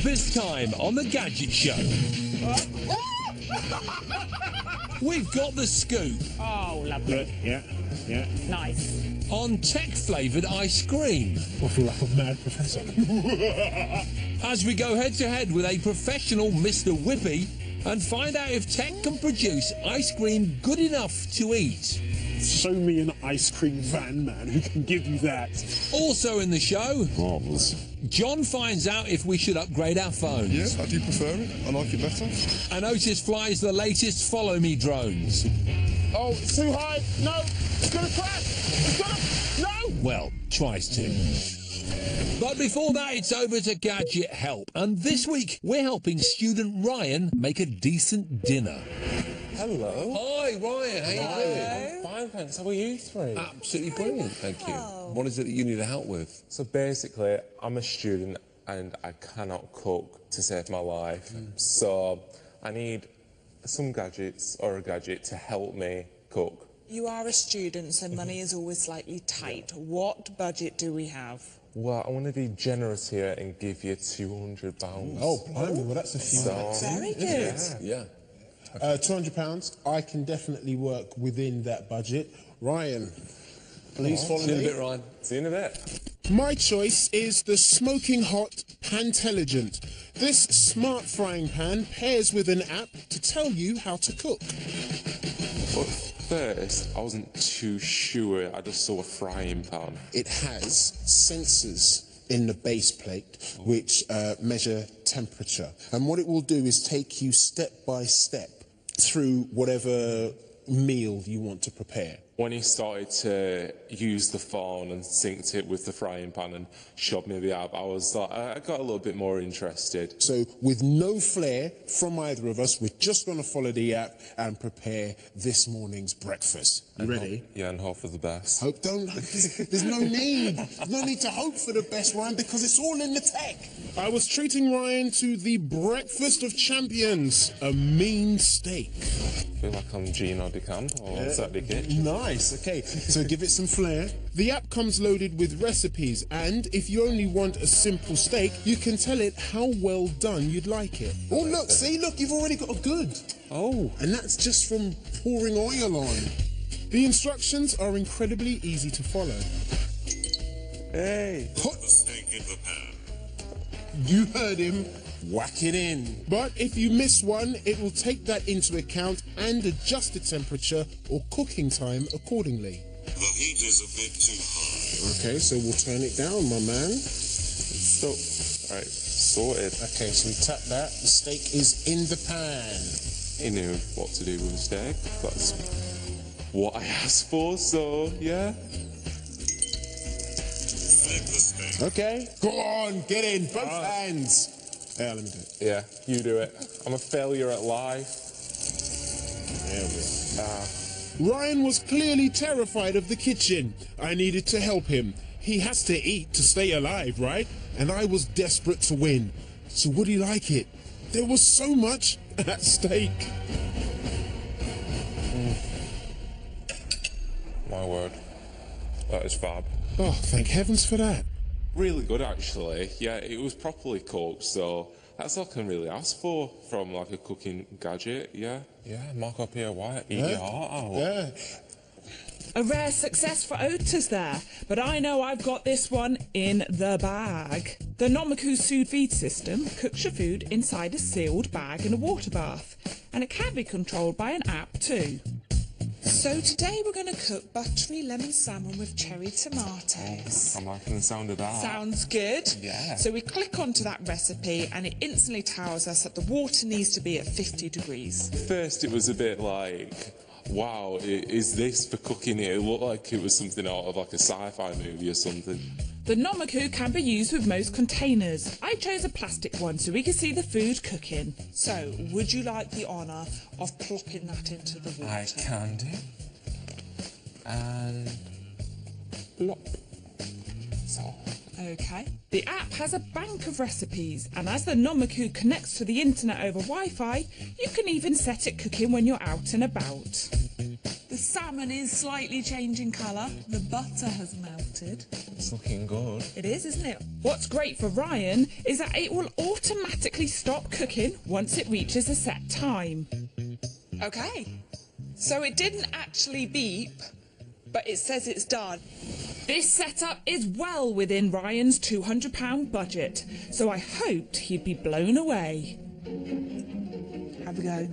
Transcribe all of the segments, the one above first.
This time on the Gadget Show. We've got the scoop. Oh, lovely. Yeah. Nice. On tech-flavoured ice cream. I feel like a mad professor. As we go head-to-head with a professional Mr. Whippy and find out if tech can produce ice cream good enough to eat. Show me an ice cream van, man. Who can give you that? Also in the show, Marvellous. John finds out if we should upgrade our phones. Yes, how do you prefer it? I like it better. And Otis flies the latest Follow Me drones. Oh, it's too high. No, it's going to crash. It's going to... No! Well, tries to. But before that, it's over to Gadget Help. And this week, we're helping student Ryan make a decent dinner. Hello. Hi, Ryan. How you doing? I'm fine, thanks. How are you three? Absolutely brilliant, thank you. What is it that you need help with? So basically, I'm a student and I cannot cook to save my life. So I need some gadgets or a gadget to help me cook. You are a student, so money is always slightly tight. What budget do we have? Well, I want to be generous here and give you £200. Oh, blimey, well, that's a few bucks. Very good. Yeah. £200, I can definitely work within that budget. Ryan, please follow See you in me. a bit, Ryan. See you in a bit. My choice is the Smoking Hot Pantelligent. This smart frying pan pairs with an app to tell you how to cook. But first, I wasn't too sure. I just saw a frying pan. It has sensors in the base plate which measure temperature. And what it will do is take you step by step through whatever meal you want to prepare. When he started to use the phone and synced it with the frying pan and showed me the app, I was like, I got a little bit more interested. So with no flair from either of us, we're just going to follow the app and prepare this morning's breakfast. You ready? Yeah, and hope for the best. Hope don't. There's no need. There's no need to hope for the best, Ryan, because it's all in the tech. I was treating Ryan to the breakfast of champions, a mean steak. I feel like I'm Gino DeCampo or Zach DeKitch. Nice, okay. So give it some flair. The app comes loaded with recipes, and if you only want a simple steak, you can tell it how well done you'd like it. Oh, look, see, look, you've already got a good. Oh, and that's just from pouring oil on. The instructions are incredibly easy to follow. Hey! Put the steak in the pan. You heard him. Whack it in. But if you miss one, it will take that into account and adjust the temperature or cooking time accordingly. The heat is a bit too high. Okay, so we'll turn it down, my man. So, alright, sorted. Okay, so we tap that. The steak is in the pan. He knew what to do with a steak. That's what I asked for, so yeah. Flip the steak. Okay. Go on, get in, both hands. Yeah, let me do it. Yeah, you do it. I'm a failure at life. There we go. Ryan was clearly terrified of the kitchen. I needed to help him. He has to eat to stay alive, right? And I was desperate to win. So would he like it? There was so much at stake. My word. That is fab. Oh, thank heavens for that. Really good, actually. Yeah, it was properly cooked, so that's all I can really ask for from, like, a cooking gadget, yeah? Yeah, Marco Pierre White, eat your heart out. Yeah. A rare success for Otis there, but I know I've got this one in the bag. The Nomiku sous vide system cooks your food inside a sealed bag in a water bath, and it can be controlled by an app too. So today we're going to cook buttery lemon salmon with cherry tomatoes. I'm liking the sound of that. Sounds good. Yeah. So we click onto that recipe and it instantly tells us that the water needs to be at 50 degrees. First, it was a bit like, wow, is this for cooking it? It looked like it was something out of, like, a sci-fi movie or something. The Nomiku can be used with most containers. I chose a plastic one so we can see the food cooking. So, would you like the honour of plopping that into the water? I can do. And plop. So. Okay. The app has a bank of recipes, and as the Nomiku connects to the internet over Wi-Fi, you can even set it cooking when you're out and about. The salmon is slightly changing colour. The butter has melted. It's looking good. It is, isn't it? What's great for Ryan is that it will automatically stop cooking once it reaches a set time. Okay. So it didn't actually beep, but it says it's done. This setup is well within Ryan's £200 budget, so I hoped he'd be blown away. Have a go.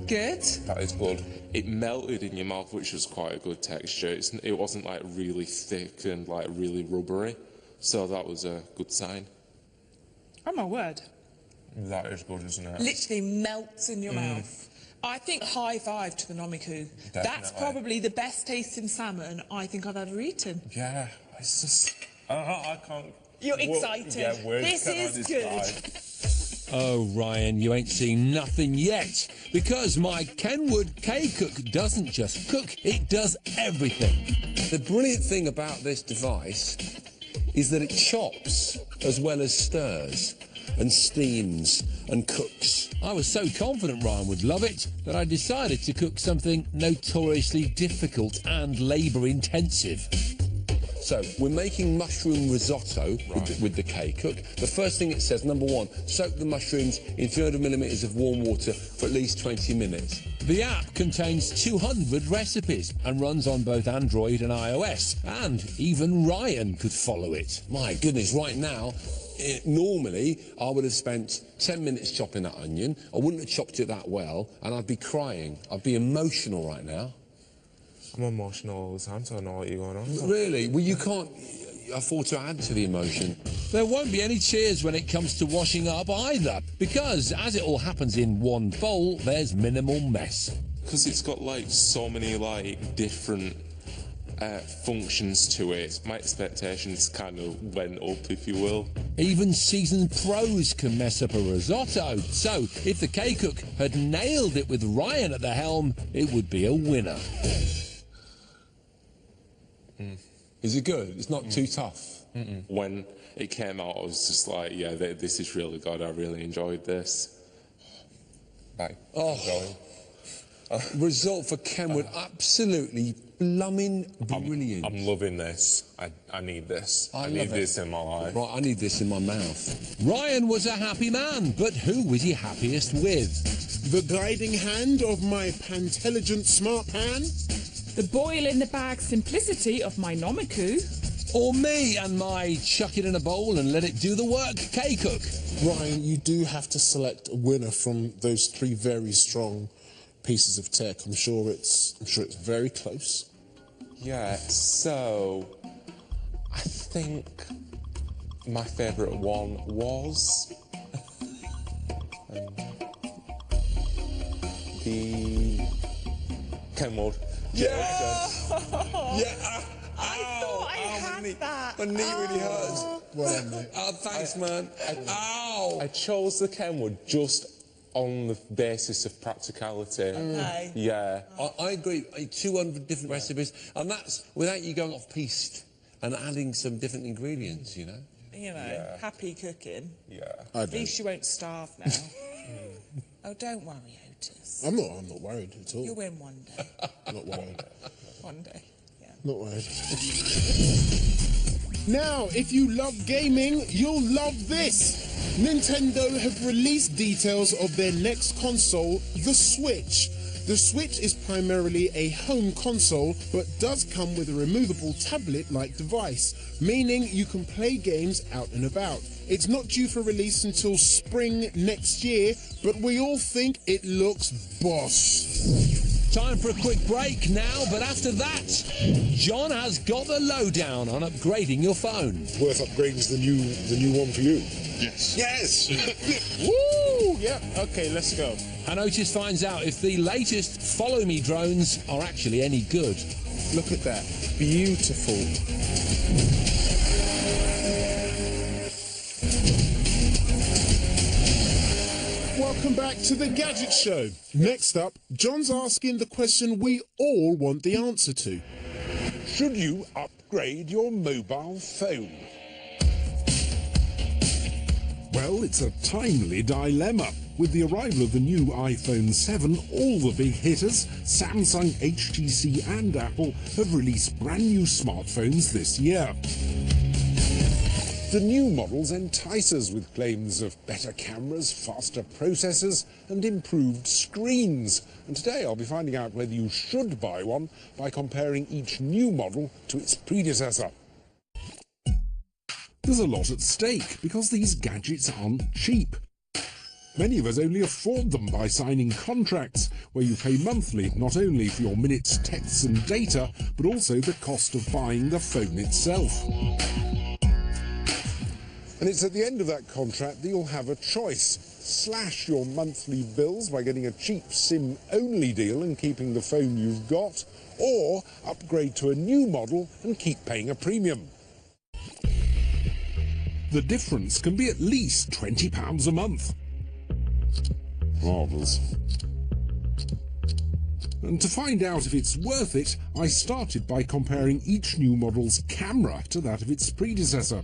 Good. That is good. It melted in your mouth, which was quite a good texture. It wasn't like really thick and like really rubbery, so that was a good sign. Oh my word. That is good, isn't it? Literally melts in your mouth. I think high five to the Nomiku. That's Definitely. probably the best tasting salmon I think I've ever eaten. Yeah, it's just... I can't... You're excited. Yeah, words This cannot is describe. Oh, Ryan, you ain't seen nothing yet. Because my Kenwood K-Cook doesn't just cook, it does everything. The brilliant thing about this device is that it chops as well as stirs and steams and cooks. I was so confident Ryan would love it that I decided to cook something notoriously difficult and labour-intensive. So, we're making mushroom risotto with the K-Cook. The first thing it says, number one, soak the mushrooms in 300 millimetres of warm water for at least 20 minutes. The app contains 200 recipes and runs on both Android and iOS. And even Ryan could follow it. My goodness, right now, normally I would have spent 10 minutes chopping that onion. I wouldn't have chopped it that well, and I'd be crying. I'd be emotional right now. I'm emotional all the time, so I know what you're going on. Really? Well, you can't afford to add to the emotion. There won't be any cheers when it comes to washing up either, because as it all happens in one bowl, there's minimal mess. Because it's got like so many like different functions to it, my expectations kind of went up, if you will. Even seasoned pros can mess up a risotto, so if the K-Cook had nailed it with Ryan at the helm, it would be a winner. Is it good? It's not too tough? When it came out, I was just like, yeah, this is really good. I really enjoyed this. Bye. Oh, result for Kenwood, absolutely blooming brilliant. I'm loving this. I need this. I need love it. this in my life. Right, I need this in my mouth. Ryan was a happy man, but who was he happiest with? The guiding hand of my Pantelligent Smart Pan? The boil-in-the-bag simplicity of my Nomiku. Or me and my chuck it in a bowl and let it do the work K-Cook? Ryan, you do have to select a winner from those three very strong pieces of tech. I'm sure it's very close. Yeah, so I think my favourite one was the Kenwood. Yeah! I thought I had that. My knee really hurts. Well, mate. Oh, thanks, man. Ow! I chose the Kenwood just on the basis of practicality. Okay. Yeah. I agree. 200 different recipes, and that's without you going off-piste and adding some different ingredients, you know? You know, happy cooking. Yeah. At least you won't starve now. Oh, don't worry, Otis. I'm not worried at all. You'll win one day. Not worried. One day. Yeah. Not worried. Now, if you love gaming, you'll love this. Nintendo have released details of their next console, the Switch. The Switch is primarily a home console, but does come with a removable tablet-like device, meaning you can play games out and about. It's not due for release until spring next year, but we all think it looks boss. Time for a quick break now, but after that, John has got the lowdown on upgrading your phone. Worth upgrading's the new one for you. Yes. Yes! Woo! Yep. Okay, let's go. And Otis finds out if the latest Follow Me drones are actually any good. Look at that. Beautiful. Welcome back to the Gadget Show. Next up, John's asking the question we all want the answer to. Should you upgrade your mobile phone? Well, it's a timely dilemma. With the arrival of the new iPhone 7, all the big hitters, Samsung, HTC and Apple, have released brand new smartphones this year. The new models entice us with claims of better cameras, faster processors and improved screens. And today I'll be finding out whether you should buy one by comparing each new model to its predecessor. There's a lot at stake because these gadgets aren't cheap. Many of us only afford them by signing contracts where you pay monthly not only for your minutes, texts and data, but also the cost of buying the phone itself. And it's at the end of that contract that you'll have a choice. Slash your monthly bills by getting a cheap SIM-only deal and keeping the phone you've got, or upgrade to a new model and keep paying a premium. The difference can be at least £20 a month. Marvellous. And to find out if it's worth it, I started by comparing each new model's camera to that of its predecessor.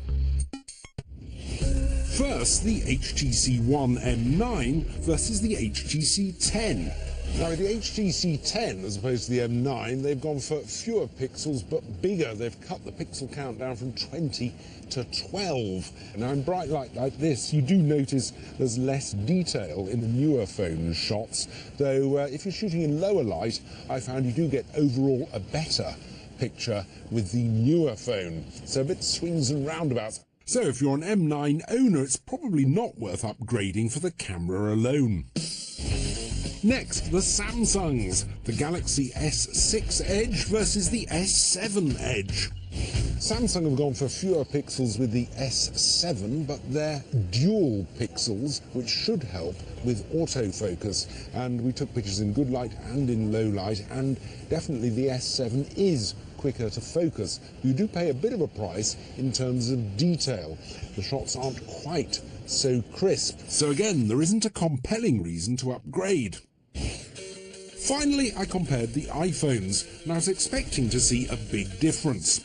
First, the HTC One M9 versus the HTC 10. Now, with the HTC 10, as opposed to the M9, they've gone for fewer pixels but bigger. They've cut the pixel count down from 20 to 12. Now, in bright light like this, you do notice there's less detail in the newer phone shots, though if you're shooting in lower light, I found you do get overall a better picture with the newer phone. So a bit swings and roundabouts. So if you're an M9 owner, it's probably not worth upgrading for the camera alone. Next, the Samsungs, the Galaxy S6 Edge versus the S7 Edge. Samsung have gone for fewer pixels with the S7, but they're dual pixels, which should help with autofocus. And we took pictures in good light and in low light, and definitely the S7 is quicker to focus. You do pay a bit of a price in terms of detail. The shots aren't quite so crisp. So again, there isn't a compelling reason to upgrade. Finally, I compared the iPhones, and I was expecting to see a big difference.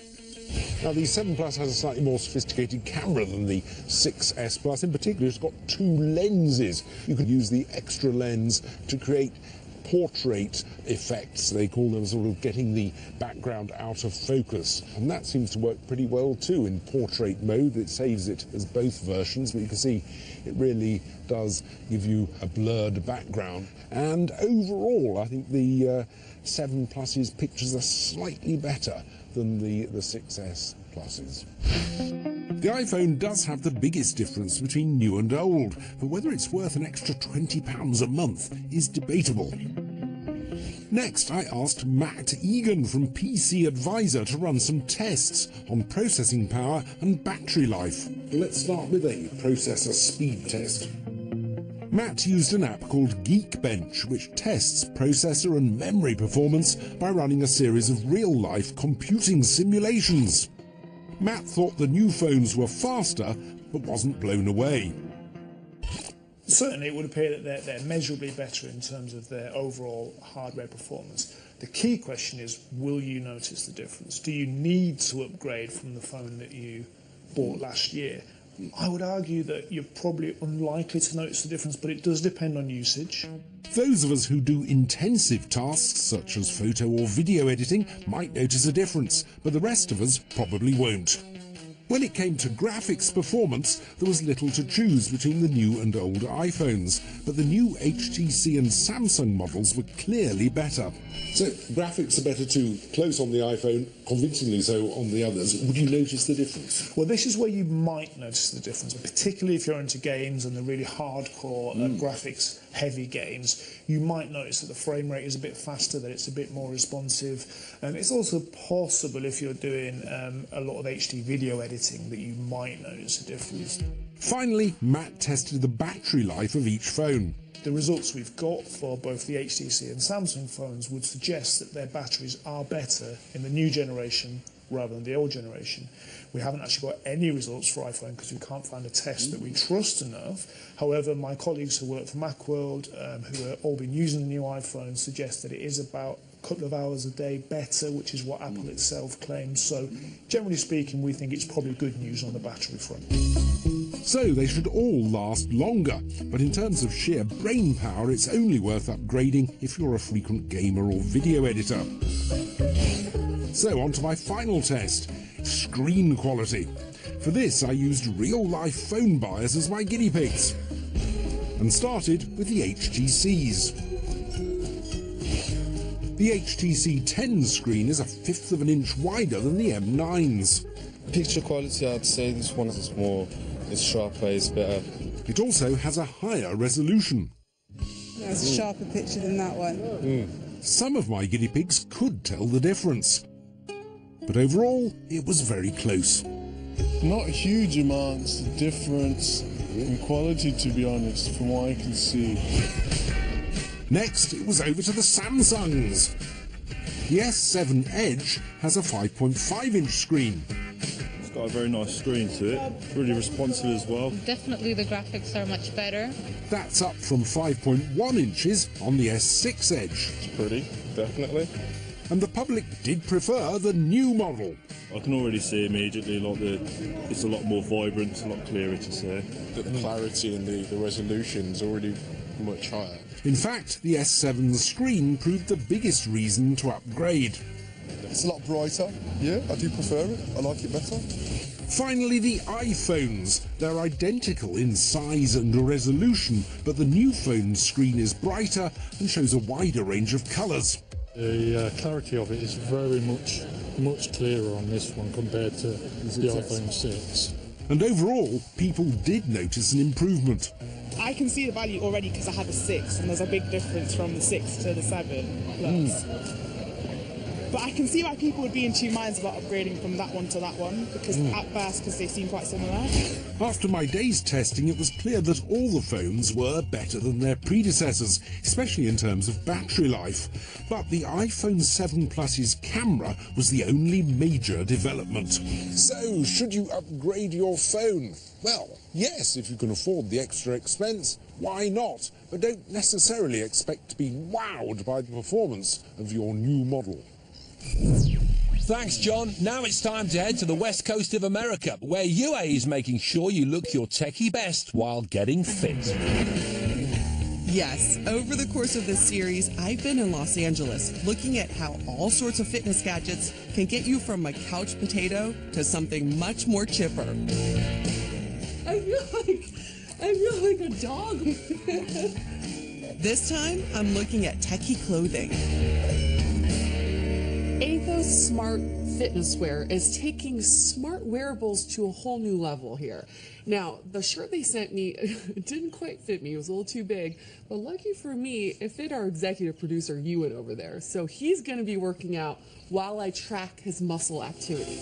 Now, the 7 Plus has a slightly more sophisticated camera than the 6S Plus. In particular, it's got 2 lenses. You could use the extra lens to create portrait effects, they call them, sort of getting the background out of focus. And that seems to work pretty well too in portrait mode. It saves it as both versions, but you can see it really does give you a blurred background. And overall, I think the 7 Plus's pictures are slightly better than the 6S Pluses. The iPhone does have the biggest difference between new and old, but whether it's worth an extra £20 a month is debatable. Next, I asked Matt Egan from PC Advisor to run some tests on processing power and battery life. Let's start with a processor speed test. Matt used an app called Geekbench, which tests processor and memory performance by running a series of real-life computing simulations. Matt thought the new phones were faster, but wasn't blown away. Certainly it would appear that they're measurably better in terms of their overall hardware performance. The key question is, will you notice the difference? Do you need to upgrade from the phone that you bought last year? I would argue that you're probably unlikely to notice the difference, but it does depend on usage. Those of us who do intensive tasks, such as photo or video editing, might notice a difference, but the rest of us probably won't. When it came to graphics performance, there was little to choose between the new and old iPhones, but the new HTC and Samsung models were clearly better. So, graphics are better too, close on the iPhone, convincingly so on the others. Would you notice the difference? Well, this is where you might notice the difference, particularly if you're into games and the really hardcore graphics-heavy games. You might notice that the frame rate is a bit faster, that it's a bit more responsive. It's also possible if you're doing a lot of HD video editing that you might notice a difference. Finally, Matt tested the battery life of each phone. The results we've got for both the HTC and Samsung phones would suggest that their batteries are better in the new generation rather than the old generation. We haven't actually got any results for iPhone because we can't find a test that we trust enough. However, my colleagues who work for Macworld, who have all been using the new iPhone, suggest that it is about a couple of hours a day better, which is what Apple itself claims. So, generally speaking, we think it's probably good news on the battery front. so they should all last longer. But in terms of sheer brain power, it's only worth upgrading if you're a frequent gamer or video editor. So on to my final test, screen quality. For this I used real-life phone buyers as my guinea pigs and started with the HTCs. The HTC 10 screen is 1/5 of an inch wider than the M9's. Picture quality, I'd say this one is more, it's sharper, it's better. It also has a higher resolution. That's a sharper picture than that one. Some of my guinea pigs could tell the difference, but overall it was very close. Not huge amounts of difference in quality, to be honest, from what I can see. Next, it was over to the Samsungs. The S7 Edge has a 5.5-inch screen. It's got a very nice screen to it, really responsive as well. Definitely the graphics are much better. That's up from 5.1 inches on the S6 Edge. It's pretty, definitely. And the public did prefer the new model. I can already see immediately it's a lot more vibrant, it's a lot clearer to see. The clarity and the resolution is already much higher. In fact, the S7's screen proved the biggest reason to upgrade. It's a lot brighter. Yeah, I do prefer it. I like it better. Finally, the iPhones. They're identical in size and resolution, but the new phone's screen is brighter and shows a wider range of colours. The clarity of it is very much clearer on this one compared to the iPhone 6. And overall, people did notice an improvement. I can see the value already because I have a 6, and there's a big difference from the 6 to the 7 Plus. But I can see why people would be in two minds about upgrading from that one to that one, because at first, because they seem quite similar. After my day's testing, it was clear that all the phones were better than their predecessors, especially in terms of battery life. But the iPhone 7 Plus's camera was the only major development. So, should you upgrade your phone? Well, yes, if you can afford the extra expense, why not? But don't necessarily expect to be wowed by the performance of your new model. Thanks, John. Now it's time to head to the west coast of America, where UA is making sure you look your techie best while getting fit. Yes, over the course of this series, I've been in Los Angeles looking at how all sorts of fitness gadgets can get you from a couch potato to something much more chipper. I feel like a dog. This time, I'm looking at techie clothing. Athos Smart Fitness Wear is taking smart wearables to a whole new level here. Now, the shirt they sent me didn't quite fit me. It was a little too big. But lucky for me, it fit our executive producer, Ewan, over there. So he's going to be working out while I track his muscle activity.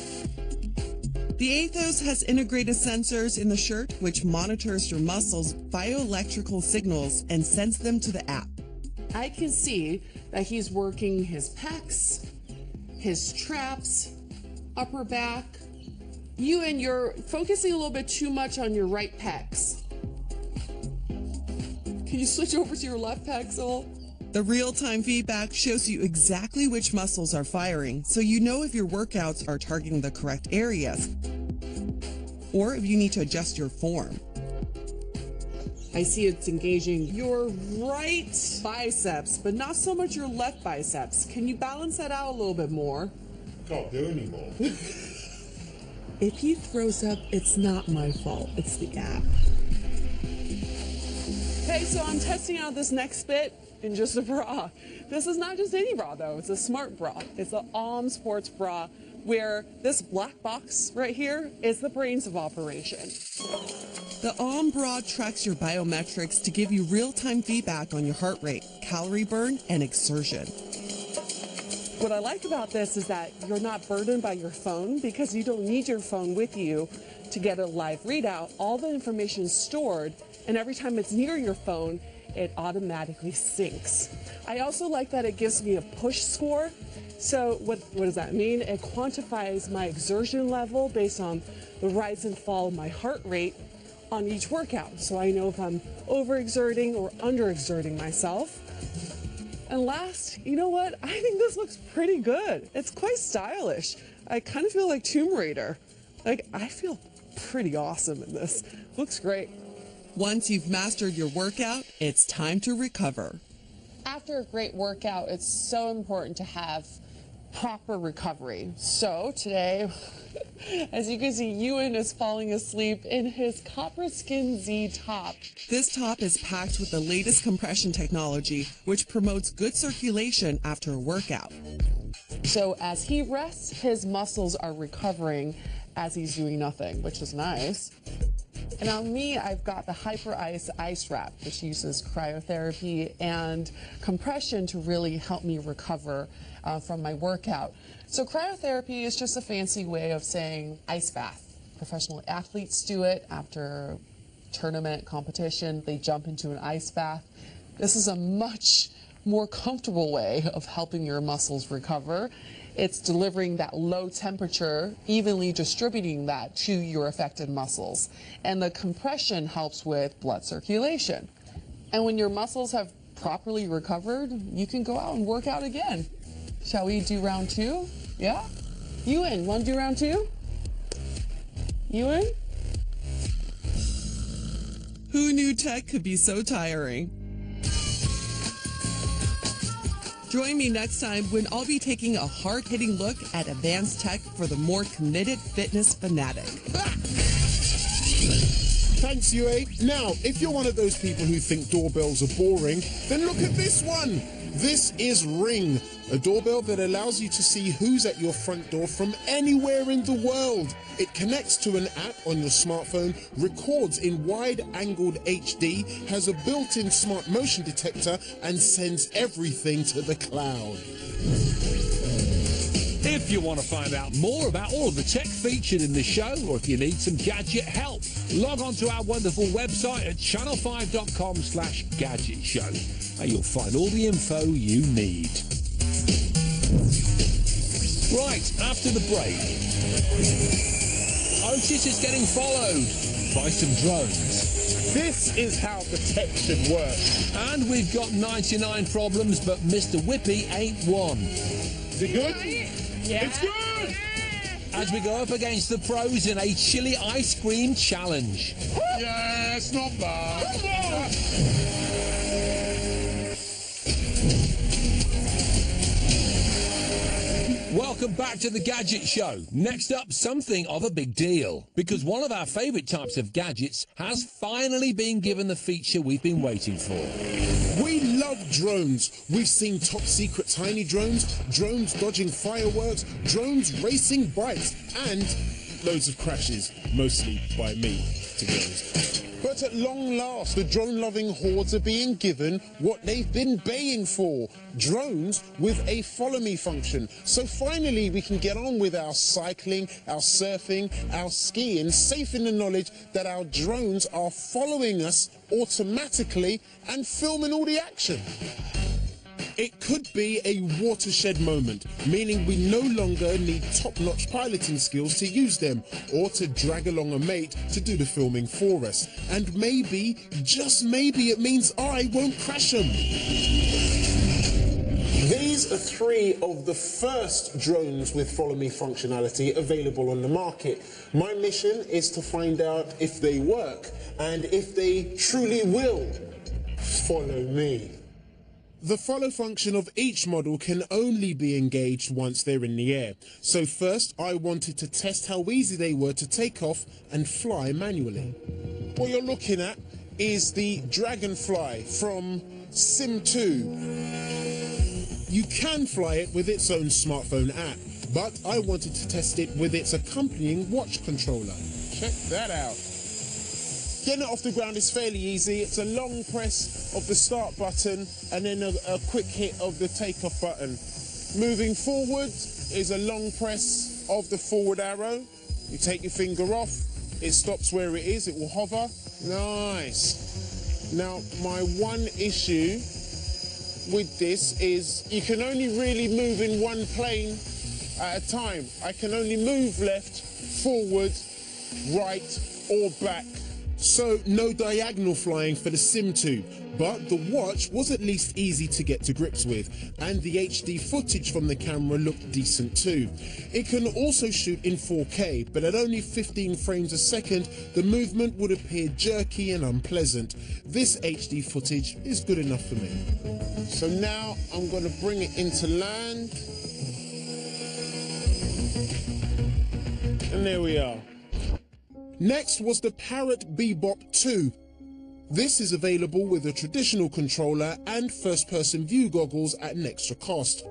The Athos has integrated sensors in the shirt, which monitors your muscles' bioelectrical signals and sends them to the app. I can see that he's working his pecs, his traps, upper back. Ewan, you're focusing a little bit too much on your right pecs. Can you switch over to your left pecs, Sol? The real-time feedback shows you exactly which muscles are firing, so you know if your workouts are targeting the correct areas, or if you need to adjust your form. I see it's engaging your right biceps, but not so much your left biceps. Can you balance that out a little bit more? Can't do anymore. If he throws up, it's not my fault. It's the app. Okay, so I'm testing out this next bit in just a bra. This is not just any bra, though. It's a smart bra. It's the Alm Sports bra, where this black box right here is the brains of operation. The Alm bra tracks your biometrics to give you real-time feedback on your heart rate, calorie burn, and exertion. What I like about this is that you're not burdened by your phone because you don't need your phone with you to get a live readout. All the information is stored, and every time it's near your phone, it automatically syncs. I also like that it gives me a push score. So what does that mean? It quantifies my exertion level based on the rise and fall of my heart rate on each workout. So I know if I'm overexerting or underexerting myself. And last, you know what? I think this looks pretty good. It's quite stylish. I kind of feel like Tomb Raider. Like, I feel pretty awesome in this. Looks great. Once you've mastered your workout, it's time to recover. After a great workout, it's so important to have proper recovery. So today, as you can see, Ewan is falling asleep in his Copper Skin Z top. This top is packed with the latest compression technology, which promotes good circulation after a workout. So as he rests, his muscles are recovering as he's doing nothing, which is nice. And on me, I've got the Hyper Ice Wrap, which uses cryotherapy and compression to really help me recover from my workout. So cryotherapy is just a fancy way of saying ice bath. Professional athletes do it after tournament competition. They jump into an ice bath. This is a much more comfortable way of helping your muscles recover. It's delivering that low temperature, evenly distributing that to your affected muscles. And the compression helps with blood circulation. And when your muscles have properly recovered, you can go out and work out again. Shall we do round two? Yeah? Ewan, want to do round two? Ewan? Who knew tech could be so tiring? Join me next time when I'll be taking a hard-hitting look at advanced tech for the more committed fitness fanatic. Thanks, Yue. Now, if you're one of those people who think doorbells are boring, then look at this one. This is Ring, a doorbell that allows you to see who's at your front door from anywhere in the world. It connects to an app on your smartphone, records in wide-angled HD, has a built-in smart motion detector, and sends everything to the cloud. If you want to find out more about all of the tech featured in the show, or if you need some gadget help, log on to our wonderful website at channel5.com/gadget show, and you'll find all the info you need. Right, after the break, Otis is getting followed by some drones. This is how the tech should work. And we've got 99 problems, but Mr. Whippy ain't one. Is it good? Yeah. It's good! As we go up against the pros in a chili ice cream challenge. Yeah, it's not bad. Welcome back to the Gadget Show. Next up, something of a big deal, because one of our favourite types of gadgets has finally been given the feature we've been waiting for. We love drones. We've seen top secret tiny drones, drones dodging fireworks, drones racing bikes, and loads of crashes, mostly by me, to be honest. But at long last, the drone-loving hordes are being given what they've been baying for, drones with a follow me function. So finally we can get on with our cycling, our surfing, our skiing, safe in the knowledge that our drones are following us automatically and filming all the action. It could be a watershed moment, meaning we no longer need top-notch piloting skills to use them, or to drag along a mate to do the filming for us. And maybe, just maybe, it means I won't crash them. These are 3 of the first drones with follow me functionality available on the market. My mission is to find out if they work, and if they truly will follow me. The follow function of each model can only be engaged once they're in the air. So first, I wanted to test how easy they were to take off and fly manually. What you're looking at is the Dragonfly from Sim 2. You can fly it with its own smartphone app, but I wanted to test it with its accompanying watch controller. Check that out. Getting it off the ground is fairly easy. It's a long press of the start button and then a quick hit of the takeoff button. Moving forward is a long press of the forward arrow. You take your finger off, it stops where it is, it will hover. Nice. Now, my one issue with this is you can only really move in one plane at a time. I can only move left, forward, right, or back So no diagonal flying for the Sim2, but the watch was at least easy to get to grips with, and the HD footage from the camera looked decent too. It can also shoot in 4K, but at only 15 frames a second, the movement would appear jerky and unpleasant. This HD footage is good enough for me. So now I'm going to bring it into land. And there we are. Next was the Parrot Bebop 2. This is available with a traditional controller and first-person view goggles at an extra cost.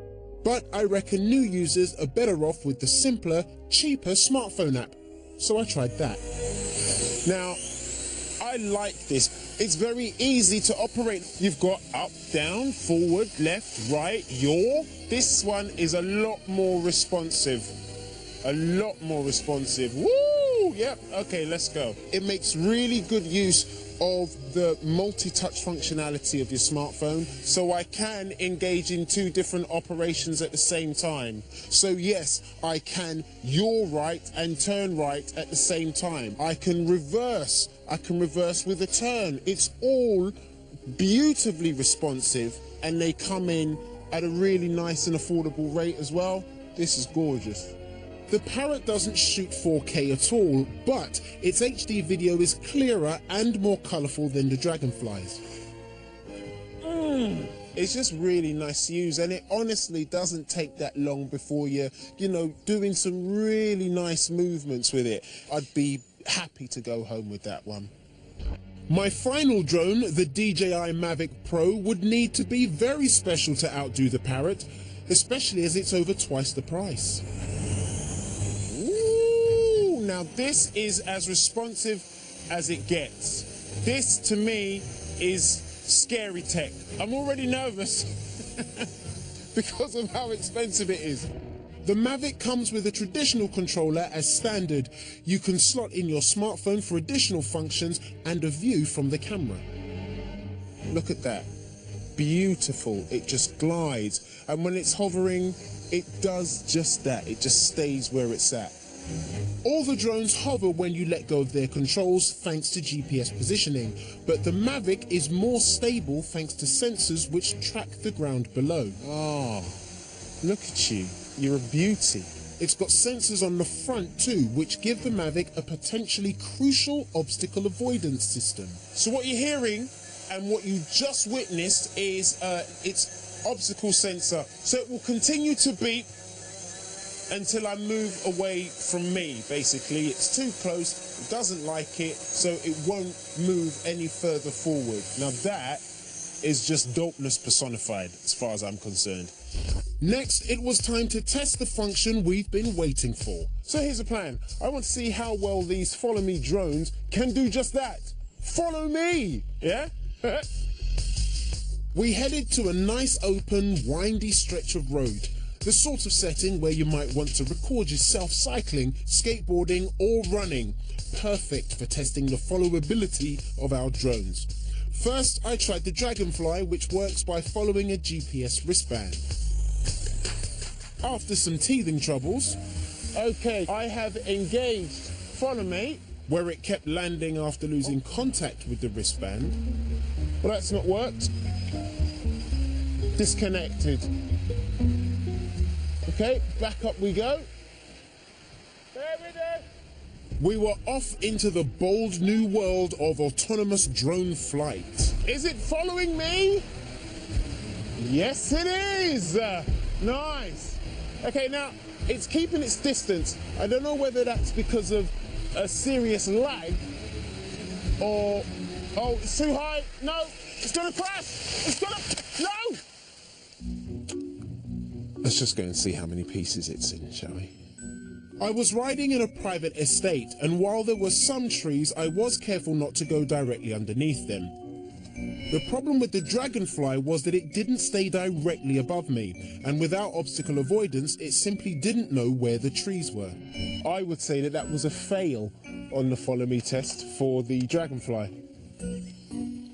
But I reckon new users are better off with the simpler, cheaper smartphone app. So I tried that. Now, I like this. It's very easy to operate. You've got up, down, forward, left, right, yaw. This one is a lot more responsive. A lot more responsive. Woo! Yep, okay, let's go. It makes really good use of the multi-touch functionality of your smartphone, so I can engage in 2 different operations at the same time. So yes, I can yaw right and turn right at the same time. I can reverse with a turn. It's all beautifully responsive, and they come in at a really nice and affordable rate as well. This is gorgeous. The Parrot doesn't shoot 4K at all, but its HD video is clearer and more colourful than the Dragonflies. It's just really nice to use, and it honestly doesn't take that long before you're, doing some really nice movements with it. I'd be happy to go home with that one. My final drone, the DJI Mavic Pro, would need to be very special to outdo the Parrot, especially as it's over twice the price. Now this is as responsive as it gets. This to me is scary tech. I'm already nervous because of how expensive it is. The Mavic comes with a traditional controller as standard. You can slot in your smartphone for additional functions and a view from the camera. Look at that. Beautiful. It just glides. And when it's hovering, it does just that. It just stays where it's at. All the drones hover when you let go of their controls thanks to GPS positioning, but the Mavic is more stable thanks to sensors which track the ground below. Oh, look at you. You're a beauty. It's got sensors on the front too, which give the Mavic a potentially crucial obstacle avoidance system. So what you're hearing and what you just witnessed is its obstacle sensor. So it will continue to beep until I move away from me, basically. It's too close, it doesn't like it, so it won't move any further forward. Now that is just dopeness personified, as far as I'm concerned. Next, it was time to test the function we've been waiting for. So here's the plan. I want to see how well these Follow Me drones can do just that. Follow me, yeah? We headed to a nice open, windy stretch of road. The sort of setting where you might want to record yourself cycling, skateboarding or running. Perfect for testing the followability of our drones. First, I tried the Dragonfly, which works by following a GPS wristband. After some teething troubles, okay, I have engaged Follow Me, where it kept landing after losing contact with the wristband. Well, that's not worked. Disconnected. Okay, back up we go. There we go. We were off into the bold new world of autonomous drone flight. Is it following me? Yes, it is. Nice. Okay, now it's keeping its distance. I don't know whether that's because of a serious lag or... Oh, it's too high. No, it's gonna crash. It's gonna... No! Let's just go and see how many pieces it's in, shall we? I was riding in a private estate, and while there were some trees, I was careful not to go directly underneath them. The problem with the Dragonfly was that it didn't stay directly above me, and without obstacle avoidance, it simply didn't know where the trees were. I would say that that was a fail on the Follow Me test for the Dragonfly.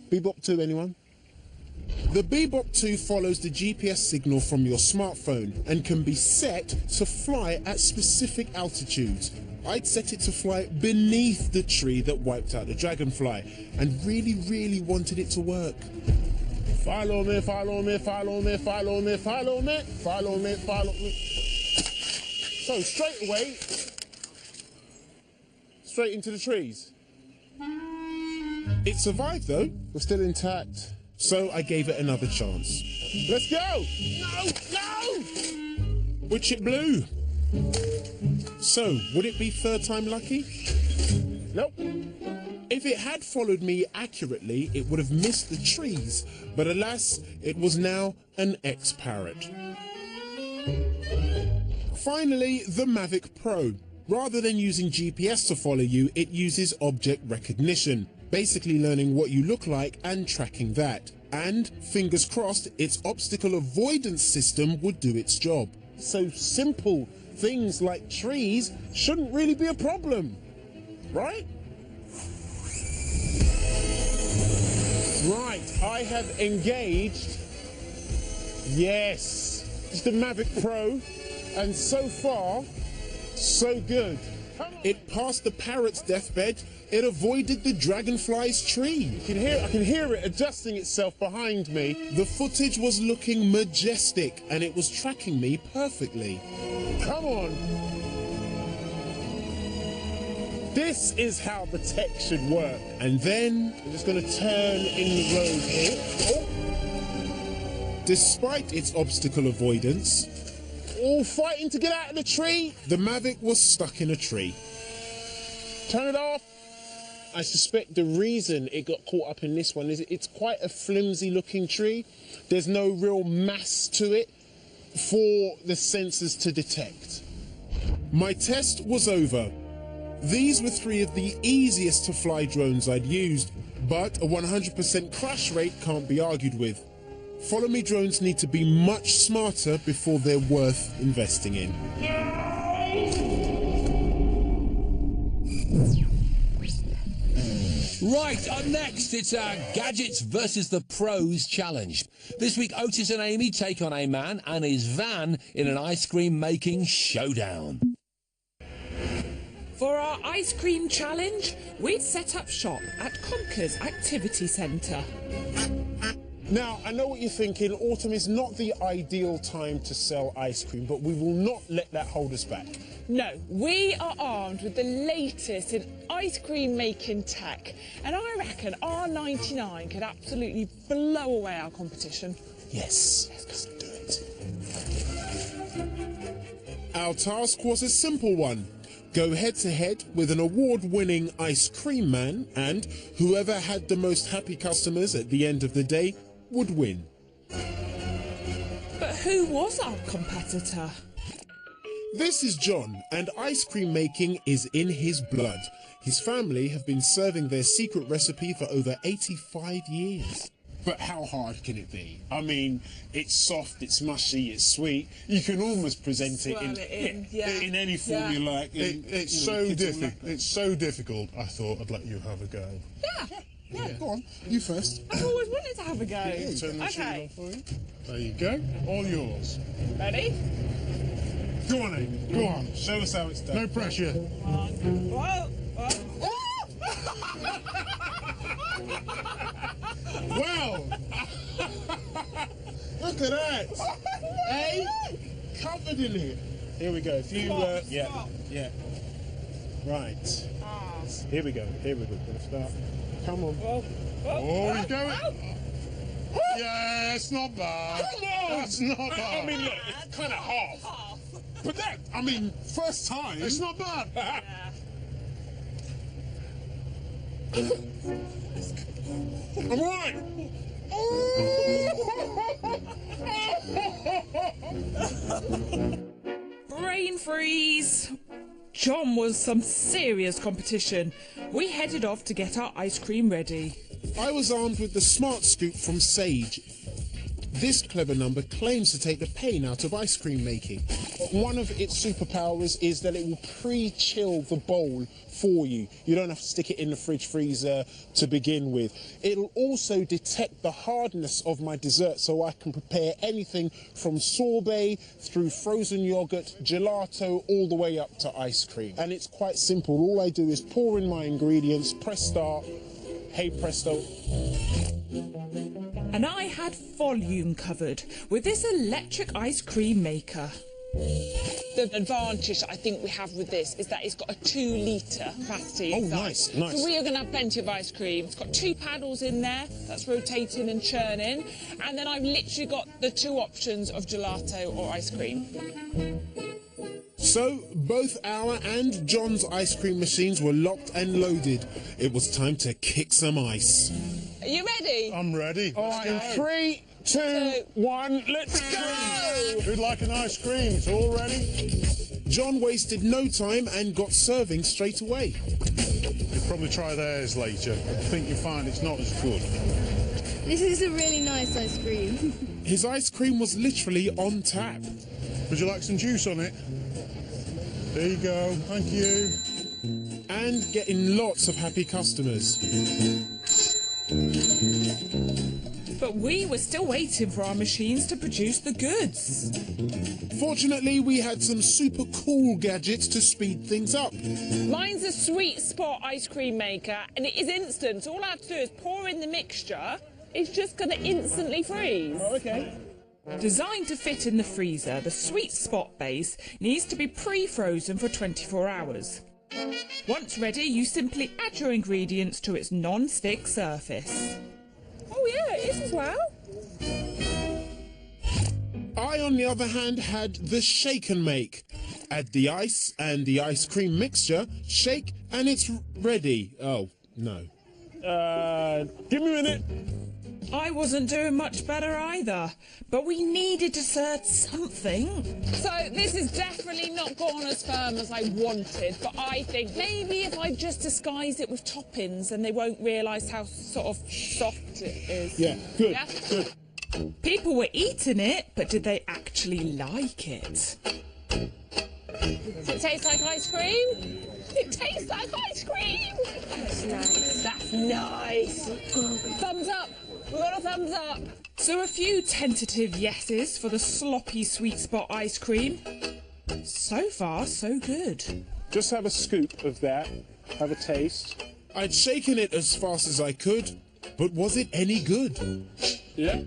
Bebop 2, anyone? The Bebop 2 follows the GPS signal from your smartphone and can be set to fly at specific altitudes. I'd set it to fly beneath the tree that wiped out the dragonfly and really wanted it to work. Follow me, follow me, follow me, follow me, follow me, follow me, follow me. So straight away, straight into the trees. It survived though. We're still intact. So I gave it another chance. Let's go! No, no! Which it blew. So, would it be third time lucky? Nope. If it had followed me accurately, it would have missed the trees, but alas, it was now an ex-parrot. Finally, the Mavic Pro. Rather than using GPS to follow you, it uses object recognition, basically learning what you look like and tracking that. And, fingers crossed, its obstacle avoidance system would do its job. So simple things like trees shouldn't really be a problem, right? Right, I have engaged, yes, it's the Mavic Pro, and so far, so good. It passed the parrot's deathbed, it avoided the dragonfly's tree. I can hear it adjusting itself behind me. The footage was looking majestic, and it was tracking me perfectly. Come on. This is how the tech should work. And then I'm just going to turn in the road here. Oh. Despite its obstacle avoidance, all fighting to get out of the tree, the Mavic was stuck in a tree. Turn it off. I suspect the reason it got caught up in this one is it's quite a flimsy looking tree. There's no real mass to it for the sensors to detect. My test was over. These were 3 of the easiest to fly drones I'd used, but a 100% crash rate can't be argued with. Follow me drones need to be much smarter before they're worth investing in. Right, up next, it's our Gadgets versus the Pros challenge. This week, Otis and Amy take on a man and his van in an ice cream making showdown. For our ice cream challenge, we've set up shop at Conker's Activity Centre. Now, I know what you're thinking. Autumn is not the ideal time to sell ice cream, but we will not let that hold us back. No, we are armed with the latest in ice cream making tech, and I reckon R99 could absolutely blow away our competition. Yes, let's do it. Our task was a simple one. Go head-to-head with an award-winning ice cream man, and whoever had the most happy customers at the end of the day would win. But who was our competitor? This is John, and ice cream making is in his blood. His family have been serving their secret recipe for over 85 years. But how hard can it be? I mean, it's soft, it's mushy, it's sweet. You can almost present it in any form you like. It's so difficult. It's so difficult. I thought I'd let you have a go. Yeah, go on. You first. I've always wanted to have a go. Turn the sheet Okay. on for you. There you go. All yours. Ready? Go on, Amy. Go on. Show us how it's done. No pressure. Whoa. Wow! Look at that! Hey? Covered in it. Here we go. If you, yeah. Right. Here we go. Gonna start. Come on. Oh, he's going. Yeah, it's not bad. Come on! That's not bad. I mean, look, it's kind of half. But that, I mean, first time, it's not bad. I'm right. Brain freeze! John was some serious competition. We headed off to get our ice cream ready. I was armed with the Smart Scoop from Sage. This clever number claims to take the pain out of ice cream making. One of its superpowers is that it will pre-chill the bowl for you. You don't have to stick it in the fridge freezer to begin with. It'll also detect the hardness of my dessert, so I can prepare anything from sorbet through frozen yogurt, gelato, all the way up to ice cream. And it's quite simple. All I do is pour in my ingredients, press start, hey presto. And I had volume covered with this electric ice cream maker. The advantage I think we have with this is that it's got a 2-litre capacity. Oh, nice, nice. So we are going to have plenty of ice cream. It's got 2 paddles in there, that's rotating and churning. And then I've literally got the 2 options of gelato or ice cream. So, both our and John's ice cream machines were locked and loaded. It was time to kick some ice. Are you ready? I'm ready. All right, in 3, 2, 1, let's go! Who'd like an ice cream? It's all ready. John wasted no time and got serving straight away. You'll probably try theirs later. I think you'll find it's not as good. This is a really nice ice cream. His ice cream was literally on tap. Would you like some juice on it? There you go. Thank you. And getting lots of happy customers. But we were still waiting for our machines to produce the goods. Fortunately, we had some super cool gadgets to speed things up. Mine's a sweet spot ice cream maker, and it is instant. So all I have to do is pour in the mixture. It's just going to instantly freeze. Oh, okay. Designed to fit in the freezer, the sweet spot base needs to be pre-frozen for 24 hours. Once ready, you simply add your ingredients to its non-stick surface. Oh yeah, it is as well. I, on the other hand, had the shake and make. Add the ice and the ice cream mixture, shake, and it's ready. Oh, no. Give me a minute. I wasn't doing much better either, but we needed to serve something. So this is definitely not gone as firm as I wanted, but I think maybe if I just disguise it with toppings, then they won't realise how sort of soft it is. Yeah, good, Yeah? good. People were eating it, but did they actually like it? Does it taste like ice cream? It tastes like ice cream! That's nice. That's nice. Thumbs up. We got a thumbs up. So a few tentative yeses for the sloppy sweet spot ice cream. So far, so good. Just have a scoop of that. Have a taste. I'd shaken it as fast as I could, but was it any good? Yeah.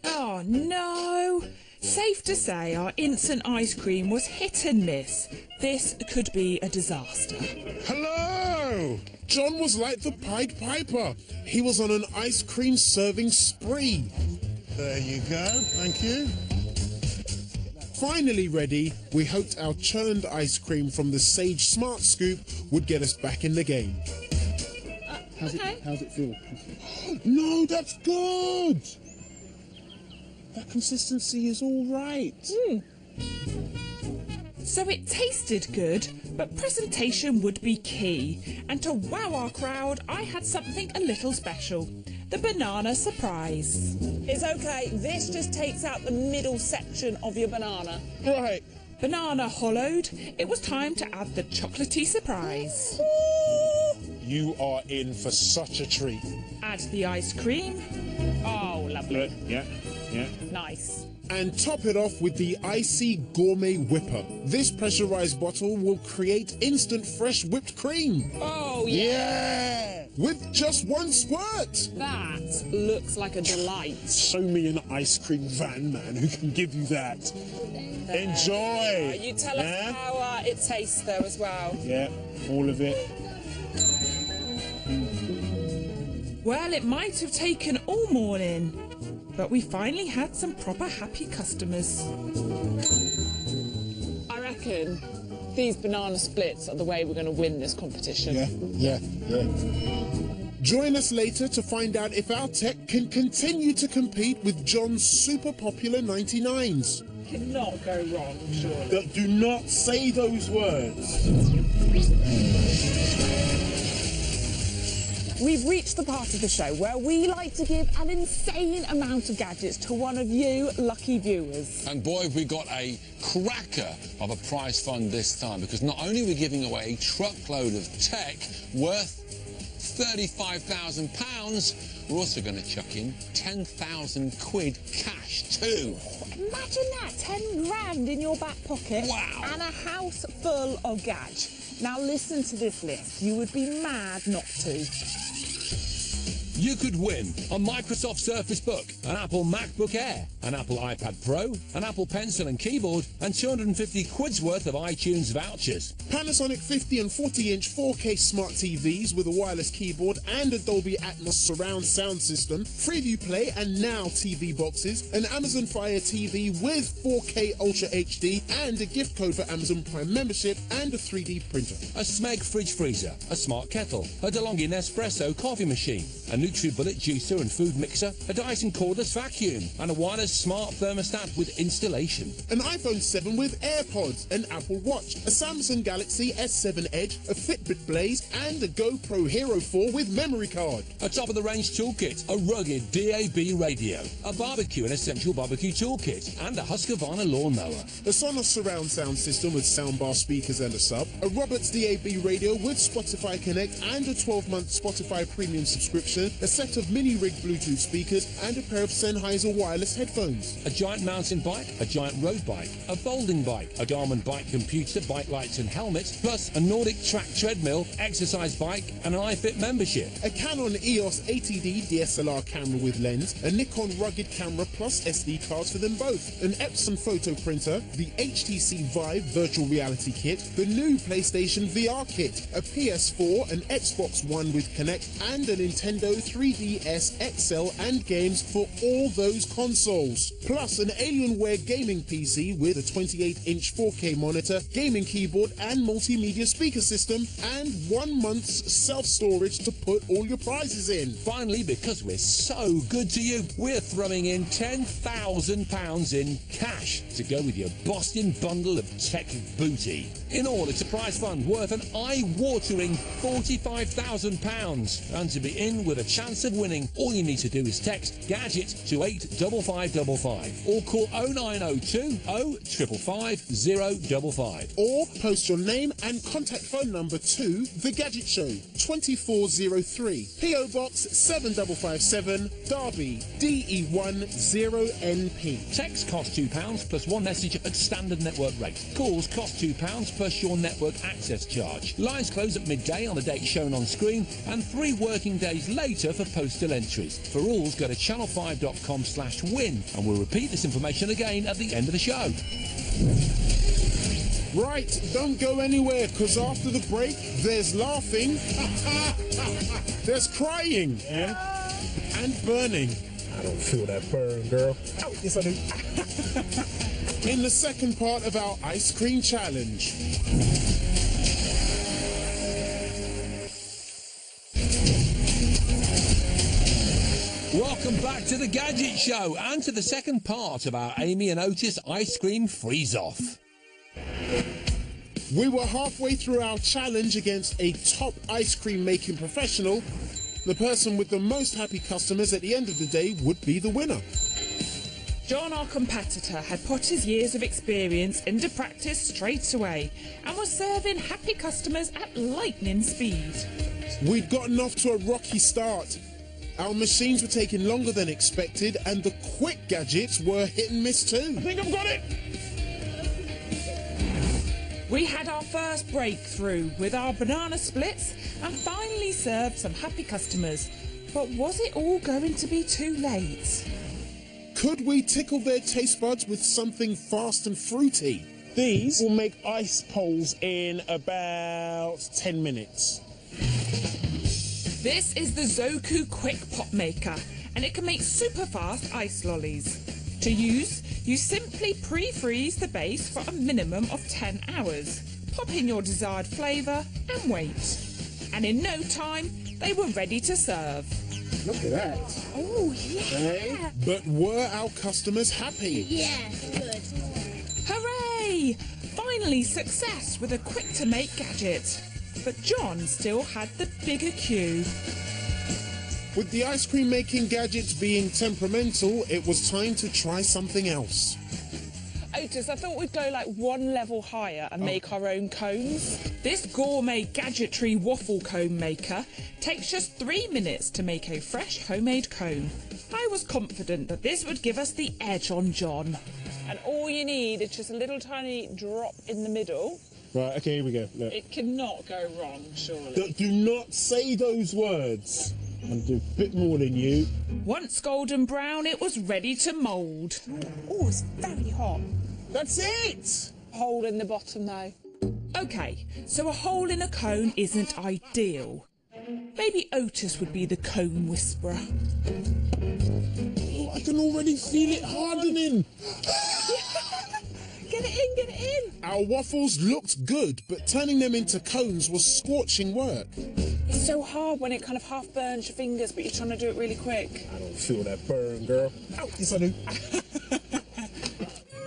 Oh no! Safe to say our instant ice cream was hit and miss. This could be a disaster. Hello! John was like the Pied Piper. He was on an ice cream serving spree. There you go. Thank you. Finally ready, we hoped our churned ice cream from the Sage Smart Scoop would get us back in the game. How's it feel? No, that's good! That consistency is all right. So it tasted good, but presentation would be key. And to wow our crowd, I had something a little special. The banana surprise. It's okay. This just takes out the middle section of your banana. Right. Banana hollowed, it was time to add the chocolatey surprise. You are in for such a treat. Add the ice cream. Oh, lovely. Yeah. Nice. And top it off with the Icy Gourmet Whipper. This pressurized bottle will create instant fresh whipped cream. Oh, yeah. With just one squirt. That looks like a delight. Show me an ice cream van man who can give you that. Enjoy. You tell us how it tastes though as well. Yeah, all of it. Well, it might have taken all morning, but we finally had some proper happy customers. I reckon these banana splits are the way we're going to win this competition. Yeah. Join us later to find out if our tech can continue to compete with John's super popular 99s. Cannot go wrong, surely. Do not say those words. we've reached the part of the show where we like to give an insane amount of gadgets to one of you lucky viewers. And boy, have we got a cracker of a prize fund this time, because not only are we giving away a truckload of tech worth £35,000, we're also going to chuck in 10,000 quid cash too. Imagine that, 10 grand in your back pocket. Wow. And a house full of gadgets. Now listen to this list. You would be mad not to. You could win a Microsoft Surface Book, an Apple MacBook Air, an Apple iPad Pro, an Apple Pencil and Keyboard, and 250 quid's worth of iTunes vouchers. Panasonic 50 and 40-inch 4K smart TVs with a wireless keyboard and a Dolby Atmos surround sound system, Freeview Play and Now TV boxes, an Amazon Fire TV with 4K Ultra HD, and a gift code for Amazon Prime membership and a 3D printer. A Smeg fridge freezer, a smart kettle, a DeLonghi Nespresso coffee machine, a NutriBullet juicer and food mixer, a Dyson cordless vacuum, and a wireless smart thermostat with installation. An iPhone 7 with AirPods, an Apple Watch, a Samsung Galaxy S7 Edge, a Fitbit Blaze, and a GoPro Hero 4 with memory card. A top-of-the-range toolkit, a rugged DAB radio, a barbecue and essential barbecue toolkit, and a Husqvarna lawnmower. A Sonos surround sound system with soundbar speakers and a sub, a Roberts DAB radio with Spotify Connect and a 12-month Spotify Premium subscription, a set of mini-rig Bluetooth speakers, and a pair of Sennheiser wireless headphones. A giant mountain bike, a giant road bike, a folding bike, a Garmin bike computer, bike lights and helmet, plus a Nordic track treadmill, exercise bike, and an iFit membership. A Canon EOS 80D DSLR camera with lens, a Nikon rugged camera plus SD cards for them both, an Epson photo printer, the HTC Vive virtual reality kit, the new PlayStation VR kit, a PS4, an Xbox One with Kinect, and a Nintendo 3DS XL and games for all those consoles. Plus an Alienware gaming PC with a 28-inch 4K monitor, gaming keyboard and multimedia speaker system, and 1 month's self-storage to put all your prizes in. Finally, because we're so good to you, we're throwing in £10,000 in cash to go with your Boston bundle of tech booty. In all, it's a prize fund worth an eye-watering £45,000. And to be in with a chance of winning, all you need to do is text Gadget to 85555 or call 0902 0555 055. Or post your name and contact phone number to The Gadget Show, 2403, PO Box 7557, Derby, DE10NP. Texts cost £2 plus one message at standard network rate. Calls cost £2 plus your network access charge. Lines close at midday on the date shown on screen and 3 working days later for postal entries. For rules, go to channel5.com/win, and we'll repeat this information again at the end of the show. Right, don't go anywhere, because after the break, there's laughing, there's crying, and burning. I don't feel that burn, girl. Oh, yes, I do. In the second part of our ice cream challenge. Welcome back to the Gadget Show and to the second part of our Amy and Otis ice cream freeze-off. We were halfway through our challenge against a top ice cream making professional. The person with the most happy customers at the end of the day would be the winner. John, our competitor, had put his years of experience into practice straight away and was serving happy customers at lightning speed. We'd gotten off to a rocky start. Our machines were taking longer than expected, and the quick gadgets were hit and miss too. I think I've got it! We had our first breakthrough with our banana splits and finally served some happy customers. But was it all going to be too late? Could we tickle their taste buds with something fast and fruity? These will make ice poles in about 10 minutes. This is the Zoku Quick Pop Maker, and it can make super fast ice lollies. To use, you simply pre-freeze the base for a minimum of 10 hours. Pop in your desired flavour and wait. And in no time, they were ready to serve. Look at that. Oh, yeah. But were our customers happy? Yeah, good. Hooray! Finally success with a quick-to-make gadget. But John still had the bigger queue. With the ice cream making gadgets being temperamental, it was time to try something else. Otis, I thought we'd go like one level higher and make our own cones. This gourmet gadgetry waffle cone maker takes just 3 minutes to make a fresh homemade cone. I was confident that this would give us the edge on John. And all you need is just a little tiny drop in the middle. Right, okay, here we go. Look. It cannot go wrong, surely. Do not say those words. I'm going to do a bit more than you. Once golden brown, it was ready to mould. Oh, it's very hot. That's it! Hole in the bottom, though. OK, so a hole in a cone isn't ideal. Maybe Otis would be the cone whisperer. Oh, I can already feel it hardening. Get it in, get it in. Our waffles looked good, but turning them into cones was scorching work. It's so hard when it kind of half burns your fingers, but you're trying to do it really quick. I don't feel that burn, girl. Oh, yes, I do.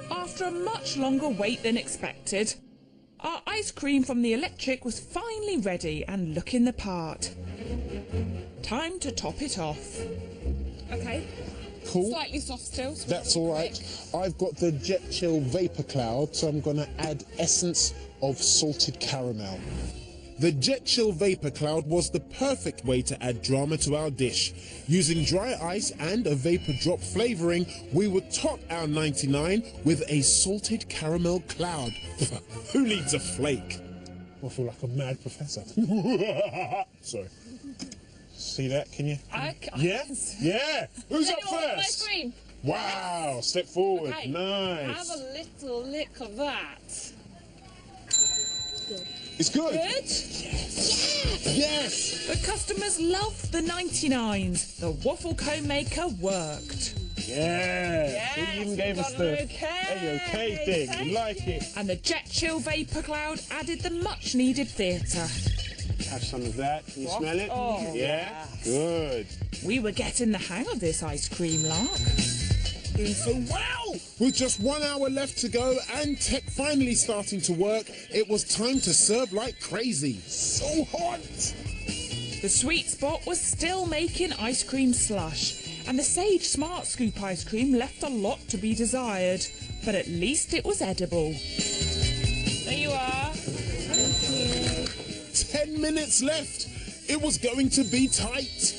After a much longer wait than expected, our ice cream from the electric was finally ready and looking the part. Time to top it off. OK. Cool. Slightly soft still. So That's all right. I've got the Jet Chill Vapor Cloud, so I'm going to add essence of salted caramel. The Jet Chill Vapor Cloud was the perfect way to add drama to our dish. Using dry ice and a vapor drop flavouring, we would top our 99 with a salted caramel cloud. Who needs a flake? I feel like a mad professor. Sorry. See that, can you? Yeah? Yeah! Who's up first? Ice cream. Wow, step forward. Okay. Nice. Have a little lick of that. It's good. Good? Yes! The customers loved the 99s. The waffle cone maker worked. Yeah! He even gave us the A-OK thing. We like it. And the Jet Chill Vapor Cloud added the much-needed theatre. Have some of that. Can you smell it? Oh, yeah? Good. We were getting the hang of this ice cream, Lark. Doing so well! With just 1 hour left to go and tech finally starting to work, it was time to serve like crazy. So hot! The sweet spot was still making ice cream slush, and the Sage Smart Scoop ice cream left a lot to be desired, but at least it was edible. There you are. 10 minutes left. It was going to be tight.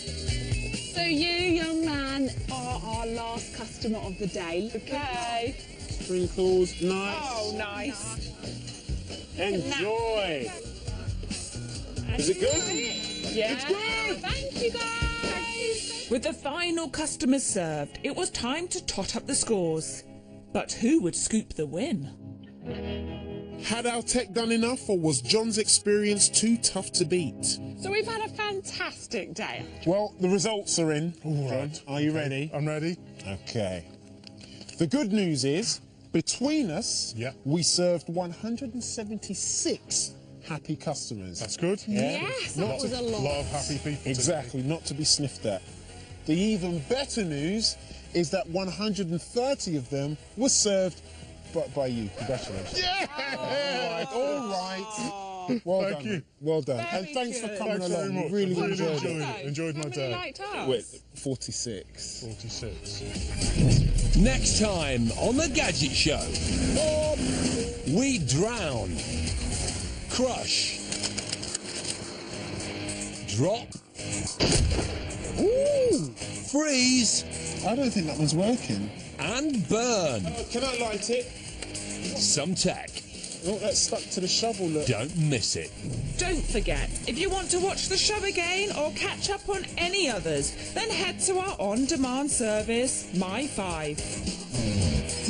So you, young man, are our last customer of the day. Okay. Sprinkles, nice. Oh, nice. Enjoy. Is it good? Yeah. It's good. Thank you, guys. With the final customers served, it was time to tot up the scores. But who would scoop the win? Had our tech done enough, or was John's experience too tough to beat? So we've had a fantastic day. Well, the results are in. All right. John, are you ready? I'm ready. Okay. The good news is, between us, we served 176 happy customers. That's good. Yes, that was a lot. A lot of happy people. Exactly, not to be sniffed at. The even better news is that 130 of them were served by you. Congratulations. Yeah! All right. Well Thank done. you. Well done. Very And thanks for good. coming Thanks very along. much. Really Really enjoyed it. enjoyed my How many day. liked us? Wait, 46. 46. Next time on The Gadget Show, we drown, crush, drop, freeze, I don't think that one's working. and burn. Can I light it? Some tech. Oh, that's stuck to the shovel, look. Don't miss it. Don't forget, if you want to watch the show again or catch up on any others, then head to our on-demand service, My5.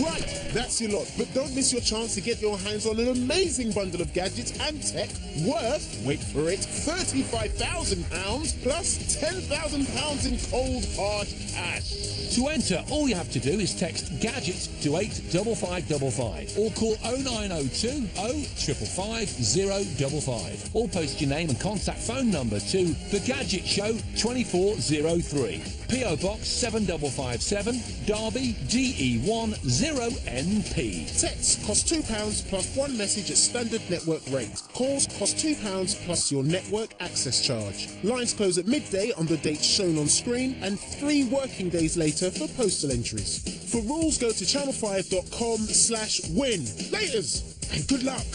Right, that's your lot. But don't miss your chance to get your hands on an amazing bundle of gadgets and tech worth, wait for it, £35,000 plus £10,000 in cold hard cash. To enter, all you have to do is text GADGET to 85555 or call 0902 0555 055 or post your name and contact phone number to The Gadget Show 2403. PO Box 7557, Derby, DE1 0NP. Texts cost £2 plus one message at standard network rate. Calls cost £2 plus your network access charge. Lines close at midday on the date shown on screen and 3 working days later for postal entries. For rules, go to channel5.com/win. Laters and good luck.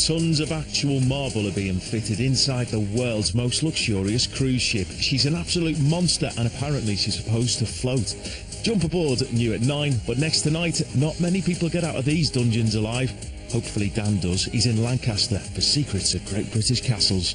Tons of actual marble are being fitted inside the world's most luxurious cruise ship. She's an absolute monster and apparently she's supposed to float. Jump aboard new at 9, but next tonight, not many people get out of these dungeons alive. Hopefully Dan does. He's in Lancaster for Secrets of Great British Castles.